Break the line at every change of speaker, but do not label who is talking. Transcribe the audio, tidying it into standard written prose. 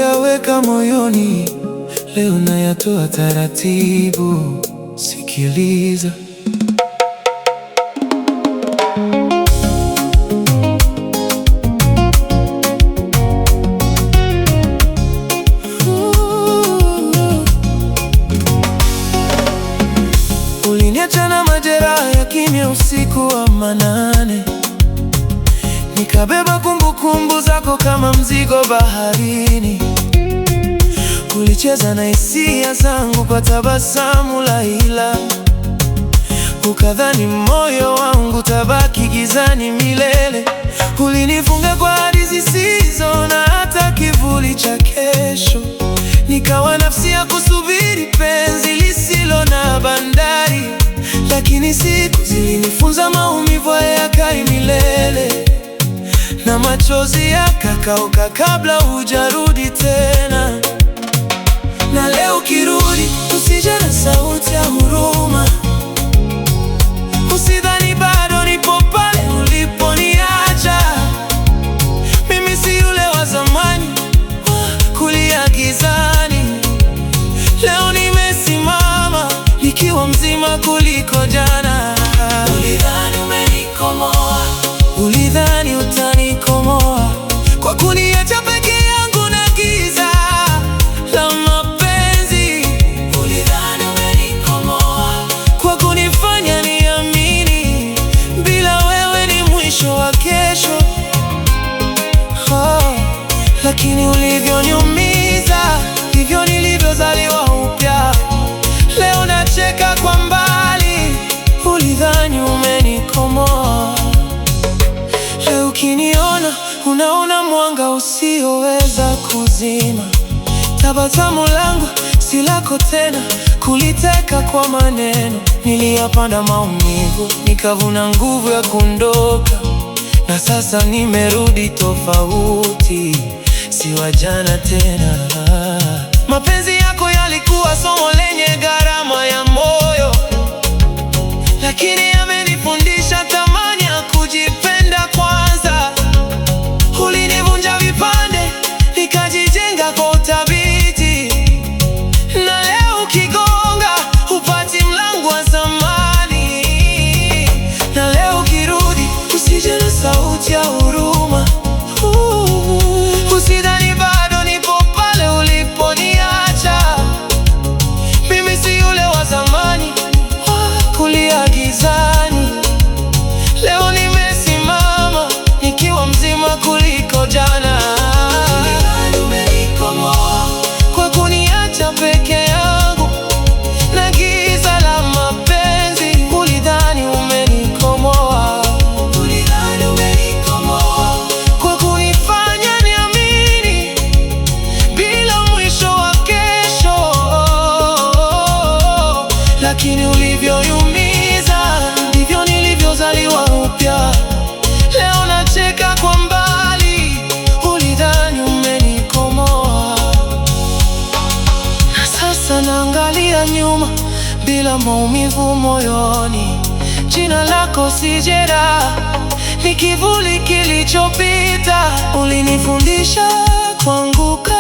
uliyoyaweka moyoni, leo nayatoa taratibu. Sikiliza. Uliniacha na majeraha ya kimya usiku wa manane, nikabeba kumbukumbu zako kama mzigo baharini. Ulicheza na hisia zangu kwa tabasamu la hila, ukadhani moyo wangu tabaki gizani milele. Ulinifunga kwa ahadi zisizo na hata kivuli cha kesho, nikawa nafsi ya kusubiri penzi lisilo na bandari. Lakini siku zilinifunza maumivu hayakai milele, na machozi yakakauka kabla hujarudi tena. Na leo ukirudi, usije na sauti ya huruma. Usidhani bado nipo pale uliponiacha. Mimi si yule wa zamani kulia gizani. Leo nimesimama nikiwa mzima kuliko jana. Ulidhani umenikomoa, ulidhani utanikomoa kwa kuniacha peke yangu na giza la mapenzi. Ulidhani umenikomoa kwa kunifanya niamini bila wewe ni mwisho wa kesho. Lakini ulivyoniumiza ndivyo nilivyozaliwa upya. Leo nacheka kwa mbali, ulidhani umenikomoa. Leo ukiniona, unaona mwanga usioweza kuzima. Tabasamu langu si lako tena, kuliteka kwa maneno. Niliyapanda maumivu, nikavuna nguvu ya kuondoka. Na sasa nimerudi tofauti, si wa jana tena. Mapenzi yako yalikuwa somo lenye gharama ya moyo, lakini yamenifundisha thamani ya kujipenda kwanza. Ulinivunja vipande, nikajijenga kwa uthabiti. Na leo ukigonga, hupati mlango wa zamani. Na leo ukirudi, usije na sauti ya huruma. Usidhani bado nipo pale uliponiacha. Mimi si yule wa zamani kulia gizani. Leo nimesimama nikiwa mzima kuliko jana. Ulidhani umenikomoa kwa kuniacha peke yangu na giza la mapenzi. Ulidhani umenikomoa, ulidhani umenikomoa kwa kunifanya niamini bila mwisho wa kesho. Lakini ulivyoniumiza ndivyo nilivyozaliwa upya. Leo nacheka kwa mbali, ulidhani umenikomoa. Na sasa naangalia nyuma bila maumivu moyoni. Jina lako si jeraha, ni kivuli kilichopita. Ulinifundisha kuanguka